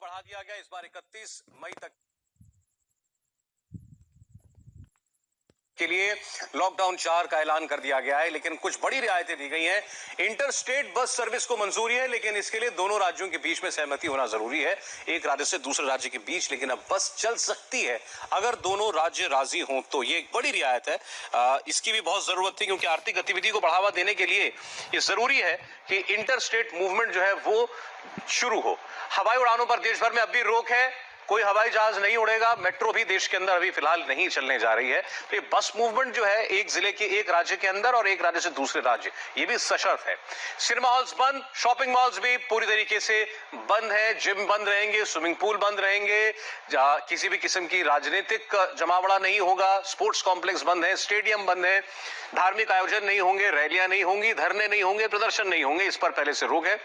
बढ़ा दिया गया। इस बार 31 मई तक के लिए लॉकडाउन 4 का ऐलान कर दिया गया है, लेकिन कुछ बड़ी रियायतें दी गई हैं। इंटरस्टेट बस सर्विस को मंजूरी है, लेकिन इसके लिए दोनों राज्यों के बीच में सहमति होना जरूरी है, एक राज्य से दूसरे राज्य के बीच। लेकिन अब बस चल सकती है अगर दोनों राज्य राजी हों, तो ये एक बड़ी रियायत है। इसकी भी बहुत जरूरत थी, क्योंकि आर्थिक गतिविधि को बढ़ावा देने के लिए ये जरूरी है कि इंटरस्टेट मूवमेंट जो है वो शुरू हो। हवाई उड़ानों पर देश भर में अब भी रोक है, कोई हवाई जहाज नहीं उड़ेगा। मेट्रो भी देश के अंदर अभी फिलहाल नहीं चलने जा रही है। तो ये बस मूवमेंट जो है एक जिले के एक राज्य के अंदर और एक राज्य से दूसरे राज्य, ये भी सशर्त है। सिनेमा हॉल्स बंद, शॉपिंग मॉल्स भी पूरी तरीके से बंद है, जिम बंद रहेंगे, स्विमिंग पूल बंद रहेंगे, किसी भी किस्म की राजनीतिक जमावड़ा नहीं होगा, स्पोर्ट्स कॉम्प्लेक्स बंद है, स्टेडियम बंद है, धार्मिक आयोजन नहीं होंगे, रैलियां नहीं होंगी, धरने नहीं होंगे, प्रदर्शन नहीं होंगे, इस पर पहले से रोक है।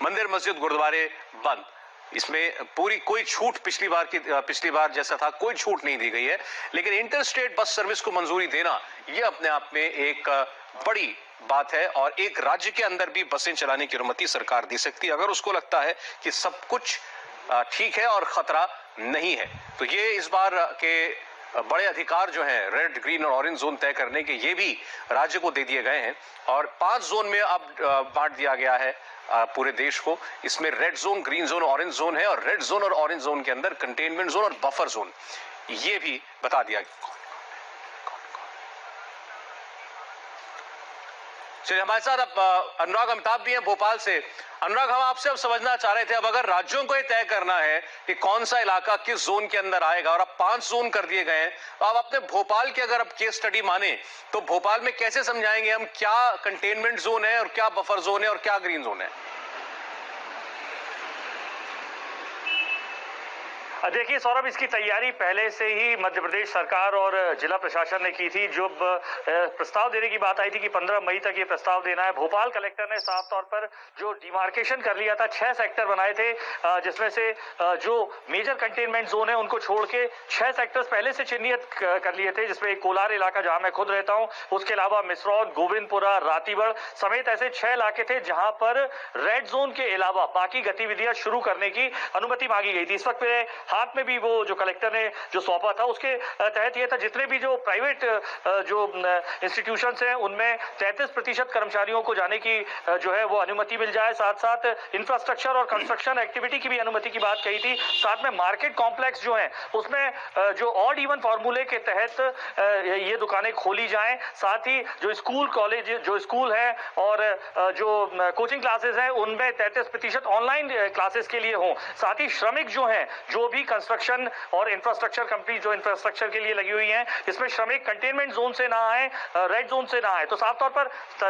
मंदिर मस्जिद गुरुद्वारे बंद, इसमें पूरी कोई छूट पिछली बार जैसा था कोई छूट नहीं दी गई है। लेकिन इंटरस्टेट बस सर्विस को मंजूरी देना यह अपने आप में एक बड़ी बात है, और एक राज्य के अंदर भी बसें चलाने की अनुमति सरकार दे सकती है अगर उसको लगता है कि सब कुछ ठीक है और खतरा नहीं है। तो ये इस बार के बड़े अधिकार जो हैं रेड, ग्रीन और ऑरेंज जोन तय करने के, ये भी राज्य को दे दिए गए हैं, और 5 जोन में अब बांट दिया गया है पूरे देश को। इसमें red zone, green zone, orange zone है, और रेड जोन और ऑरेंज जोन के अंदर कंटेनमेंट जोन और बफर जोन, ये भी बता दिया गया। चलिए, हमारे साथ अब अनुराग अमिताभ भी हैं भोपाल से। अनुराग, हम आपसे अब समझना चाह रहे थे, अब अगर राज्यों को ये तय करना है कि कौन सा इलाका किस जोन के अंदर आएगा, और अब 5 जोन कर दिए गए हैं, तो आप अपने भोपाल की अगर अब केस स्टडी माने तो भोपाल में कैसे समझाएंगे हम क्या कंटेनमेंट जोन है और क्या बफर जोन है और क्या ग्रीन जोन है? देखिए सौरभ, इसकी तैयारी पहले से ही मध्य प्रदेश सरकार और जिला प्रशासन ने की थी। जो प्रस्ताव देने की बात आई थी कि 15 मई तक ये प्रस्ताव देना है, भोपाल कलेक्टर ने साफ तौर पर जो डिमार्केशन कर लिया था, 6 सेक्टर बनाए थे, जिसमें से जो मेजर कंटेनमेंट जोन है उनको छोड़ के 6 सेक्टर्स पहले से चिन्हित कर लिए थे, जिसमें एक कोलार इलाका जहां मैं खुद रहता हूं, उसके अलावा मिसरौद, गोविंदपुरा, रातीगढ़ समेत ऐसे 6 इलाके थे जहां पर रेड जोन के अलावा बाकी गतिविधियां शुरू करने की अनुमति मांगी गई थी। इस वक्त हाथ में भी वो जो कलेक्टर ने जो सौंपा था उसके तहत ये था, जितने भी जो प्राइवेट जो इंस्टीट्यूशंस हैं उनमें 33% कर्मचारियों को जाने की जो है वो अनुमति मिल जाए। साथ साथ इंफ्रास्ट्रक्चर और कंस्ट्रक्शन एक्टिविटी की भी अनुमति की बात कही थी। साथ में मार्केट कॉम्प्लेक्स जो है उसमें जो ऑड इवन फॉर्मूले के तहत ये दुकानें खोली जाएं। साथ ही जो स्कूल कॉलेज जो स्कूल है और जो कोचिंग क्लासेस हैं उनमें 33% ऑनलाइन क्लासेस के लिए हों। साथ ही श्रमिक जो हैं, जो भी कंस्ट्रक्शन और इंफ्रास्ट्रक्चर कंपनी जो इंफ्रास्ट्रक्चर के लिए लगी हुई हैं, इसमें श्रमिक कंटेनमेंट जोन से ना आए, रेड जोन से ना आए। तो साफ तौर पर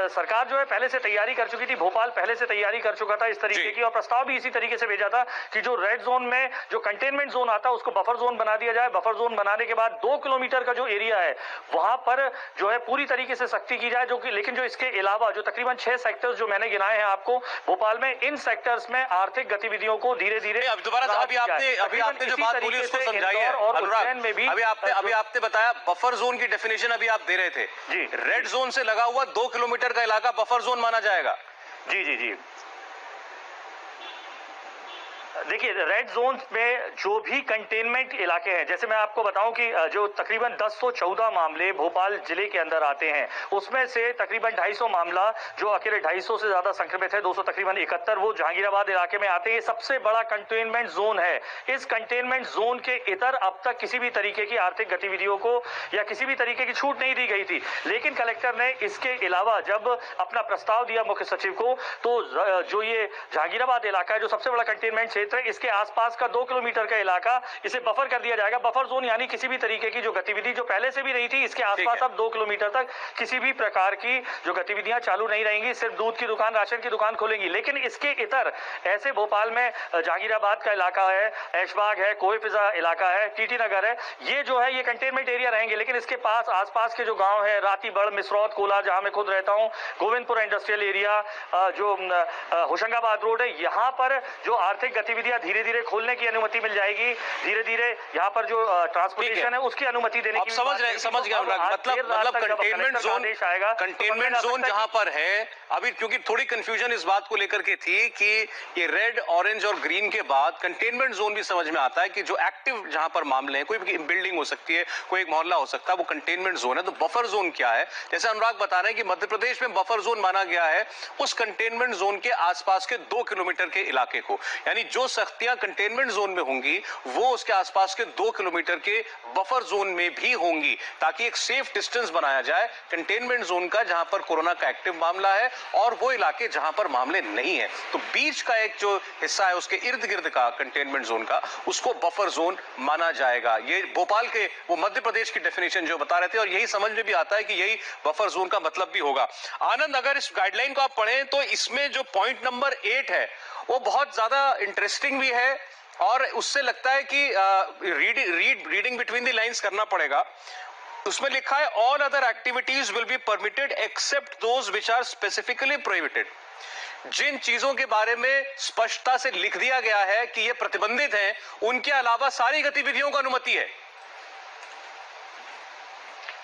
सरकार जो है पहले से तैयारी कर चुकी थी, भोपाल पहले से तैयारी कर चुका था इस तरीके की, और प्रस्ताव भी इसी तरीके से भेजा था कि जो रेड जोन में जो कंटेनमेंट जोन आता है उसको बफर जोन बना दिया जाए। बफर जोन बनाने के बाद 2 किलोमीटर का जो एरिया है वहां पर जो है पूरी तरीके से सख्ती की जाए, जो कि लेकिन जो इसके अलावा जो तकरीबन 6 सेक्टर्स जो मैंने गिनाए हैं आपको भोपाल में, इन सेक्टर्स में आर्थिक गतिविधियों को धीरे धीरे आपने जो बात बोली उसको समझाइए अनुराग। में भी अभी आपने बताया बफर जोन की डेफिनेशन अभी आप दे रहे थे जी। रेड जोन से लगा हुआ 2 किलोमीटर का इलाका बफर जोन माना जाएगा? जी जी जी। देखिए, रेड जोन में जो भी कंटेनमेंट इलाके हैं, जैसे मैं आपको बताऊं कि जो तकरीबन 1014 मामले भोपाल जिले के अंदर आते हैं, उसमें से तकरीबन 250 मामला जो अकेले 250 से ज्यादा संक्रमित है, 200 तकरीबन 71 वो जहांगीराबाद इलाके में आते हैं। ये सबसे बड़ा कंटेनमेंट जोन है। इस कंटेनमेंट जोन के इतर अब तक किसी भी तरीके की आर्थिक गतिविधियों को या किसी भी तरीके की छूट नहीं दी गई थी। लेकिन कलेक्टर ने इसके अलावा जब अपना प्रस्ताव दिया मुख्य सचिव को, तो जो ये जहांगीराबाद इलाका है जो सबसे बड़ा कंटेनमेंट क्षेत्र, इसके आसपास का 2 किलोमीटर का इलाका इसे बफर कर दिया जाएगा। बफर जोन यानी किसी भी तरीके की जो गतिविधि जो पहले से भी रही थी, इसके आसपास अब 2 किलोमीटर तक किसी भी प्रकार की जो गतिविधियां चालू नहीं रहेंगी। सिर्फ दूध की दुकान, राशन की दुकान खोलेंगी। लेकिन इसके इतर ऐसे भोपाल में जहांगीराबाद का इलाका है, ऐशबाग है, कोई फिजा इलाका है, टीटी नगर है, ये जो है ये कंटेनमेंट एरिया रहेंगे। लेकिन इसके पास आसपास के जो गांव है, रातीबड़, मिसरौद, कोलार जहां मैं खुद रहता हूं, गोविंदपुरा इंडस्ट्रियल एरिया, जो होशंगाबाद रोड है, यहाँ पर जो आर्थिक गतिविधियां धीरे धीरे खोलने की अनुमति मिल जाएगी, धीरे धीरे यहाँ पर जो ट्रांसपोर्टेशन है उसकी अनुमति देने की समझ गया मतलब कंटेनमेंट जोन जहां पर है अभी, क्योंकि थोड़ी कंफ्यूजन इस बात को लेकर के थी कि ये रेड, ऑरेंज और ग्रीन के बाद कंटेनमेंट जोन भी समझ में आता है कि जो एक्टिव जहां पर मामले हैं, कोई बिल्डिंग हो सकती है, कोई एक मोहल्ला हो सकता है, वो कंटेनमेंट जोन है। तो बफर जोन क्या है? जैसे अनुराग बता रहे हैं कि मध्य प्रदेश में बफर जोन माना गया है उस कंटेनमेंट जोन के आसपास के 2 किलोमीटर के इलाके को, यानी जो सख्तियां कंटेनमेंट जोन में होंगी वो उसके आसपास के 2 किलोमीटर के बफर जोन में भी होंगी, ताकि एक सेफ डिस्टेंस बनाया जाए कंटेनमेंट जोन का जहां पर कोरोना का एक्टिव मामला है और वो इलाके जहां पर मामले नहीं है। तो बीच का एक जो हिस्सा है उसके इर्द गिर्द का कंटेनमेंट जोन का, उसको बफर जोन माना जाएगा। ये भोपाल के वो मध्य प्रदेश की डेफिनेशन जो बता रहे थे, और यही समझ में भी आता है कि यही बफर जोन का मतलब भी होगा। आनंद, अगर इस गाइडलाइन को आप पढ़ें तो इसमें जो पॉइंट नंबर 8 है वो बहुत ज्यादा इंटरेस्टिंग भी है, और उससे लगता है कि रीडिंग बिटवीन द लाइंस करना पड़ेगा। उसमें लिखा है all other activities will be permitted except those which are specifically prohibited. जिन चीजों के बारे में स्पष्टता से लिख दिया गया है कि ये प्रतिबंधित हैं, उनके अलावा सारी गतिविधियों को अनुमति है।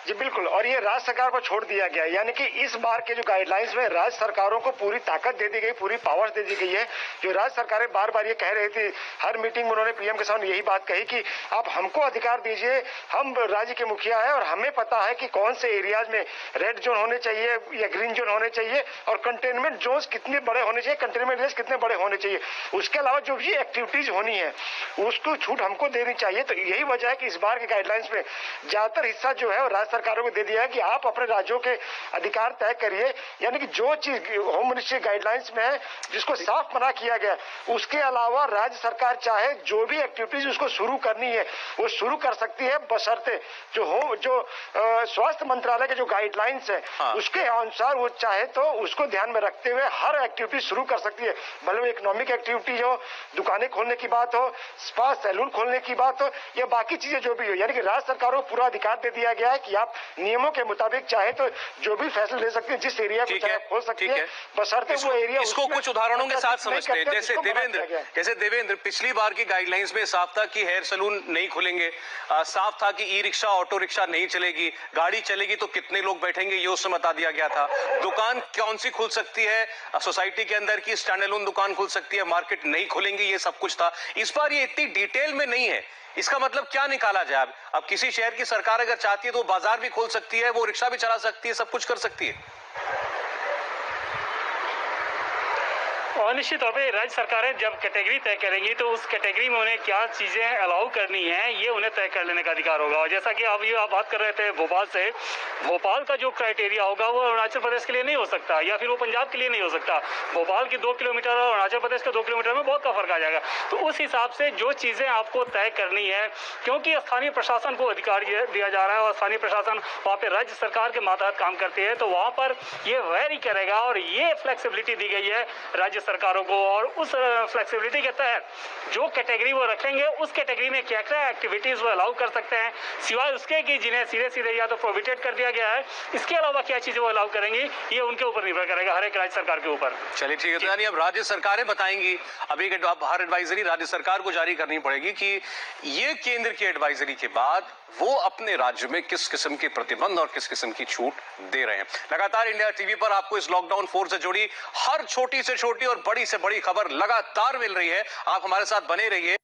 जी बिल्कुल, और ये राज्य सरकार को छोड़ दिया गया, यानी कि इस बार के जो गाइडलाइंस में राज्य सरकारों को पूरी ताकत दे दी गई, पूरी पावर्स दे दी गई है। जो राज्य सरकारें बार बार ये कह रही थी, हर मीटिंग में उन्होंने पीएम के सामने यही बात कही कि आप हमको अधिकार दीजिए, हम राज्य के मुखिया हैं और हमें पता है कि कौन से एरियाज में रेड जोन होने चाहिए या ग्रीन जोन होने चाहिए और कंटेनमेंट जोन कितने बड़े होने चाहिए, कंटेनमेंट एरियाज कितने बड़े होने चाहिए। उसके अलावा जो भी एक्टिविटीज होनी है उसको छूट हमको देनी चाहिए। तो यही वजह है कि इस बार के गाइडलाइंस में ज्यादातर हिस्सा जो है राज्य सरकारों को दे दिया है कि आप अपने राज्यों के अधिकार तय करिए, यानी कि जो चीज होम मिनिस्ट्री गाइडलाइंस में है जिसको साफ मना किया गया, उसके अलावा राज्य सरकार चाहे जो भी एक्टिविटीज उसको शुरू करनी है वो शुरू कर सकती है, बशर्ते जो स्वास्थ्य मंत्रालय के जो गाइडलाइंस है उसके अनुसार वो चाहे तो उसको ध्यान में रखते हुए हर एक्टिविटी शुरू कर सकती है। भले वो इकोनॉमिक एक्टिविटीज हो, दुकानें खोलने की बात हो, स्पा सैलून खोलने की बात हो या बाकी चीजें जो भी हो, यानी कि राज्य सरकारों को पूरा अधिकार दे दिया गया है कि आप नियमों के मुताबिक चाहे तो जो भी फैसला ले सकते हैं, जिस एरिया को चाहे खोल सकती है, बशर्ते वो एरिया। इसको कुछ उदाहरणों के साथ समझते हैं। जैसे देवेंद्र, पिछली बार की गाइडलाइंस में साफ था कि हेयर सैलून नहीं खुलेंगे, साफ था कि ई रिक्शा, ऑटो रिक्शा नहीं चलेगी, गाड़ी चलेगी तो कितने लोग बैठेंगे ये उसमें बता दिया गया था। दुकान कौन सी खुल सकती है, सोसाइटी के अंदर की स्टैंड अलोन दुकान खुल सकती है, मार्केट नहीं खुलेंगे, ये सब कुछ था। इस बार ये इतनी डिटेल में नहीं है। इसका मतलब क्या निकाला जाए? अब किसी शहर की सरकार अगर चाहती है तो बाजार भी खोल सकती है, वो रिक्शा भी चला सकती है, सब कुछ कर सकती है। और निश्चित तौर पे राज्य सरकारें जब कैटेगरी तय करेंगी तो उस कैटेगरी में उन्हें क्या चीज़ें अलाउ करनी है ये उन्हें तय कर लेने का अधिकार होगा। और जैसा कि आप बात कर रहे थे भोपाल से, भोपाल का जो क्राइटेरिया होगा वो अरुणाचल प्रदेश के लिए नहीं हो सकता या फिर वो पंजाब के लिए नहीं हो सकता। भोपाल की 2 किलोमीटर और अरुणाचल प्रदेश के 2 किलोमीटर में बहुत का फर्क आ जाएगा। तो उस हिसाब से जो चीज़ें आपको तय करनी है, क्योंकि स्थानीय प्रशासन को अधिकार दिया जा रहा है और स्थानीय प्रशासन वहाँ पे राज्य सरकार के मातहत काम करती है, तो वहाँ पर ये वेरी करेगा और ये फ्लेक्सिबिलिटी दी गई है राज्य सरकारों को। और उस फ्लेक्सिबिलिटी के तहत जो कैटेगरी वो रखेंगे उस कैटेगरी में क्या क्या एक्टिविटीज वो अलाउ कर सकते हैं, सिवाय उसके कि जिन्हें सीधे सीधे या तो प्रोहिबिटेड कर दिया गया है, इसके अलावा क्या चीजें वो अलाउ करेंगी ये उनके ऊपर निर्भर करेगा, हर एक राज्य सरकार के ऊपर। चलिए ठीक है, तो यानी अब राज्य सरकारें बताएंगी, अभी हर एडवाइजरी राज्य सरकार को जारी करनी पड़ेगी कि ये केंद्र की एडवाइजरी के बाद वो अपने राज्य में किस किस्म के प्रतिबंध और किस किस्म की छूट दे रहे हैं। लगातार इंडिया टीवी पर आपको इस लॉकडाउन 4 से जुड़ी हर छोटी से छोटी और बड़ी से बड़ी खबर लगातार मिल रही है। आप हमारे साथ बने रहिए।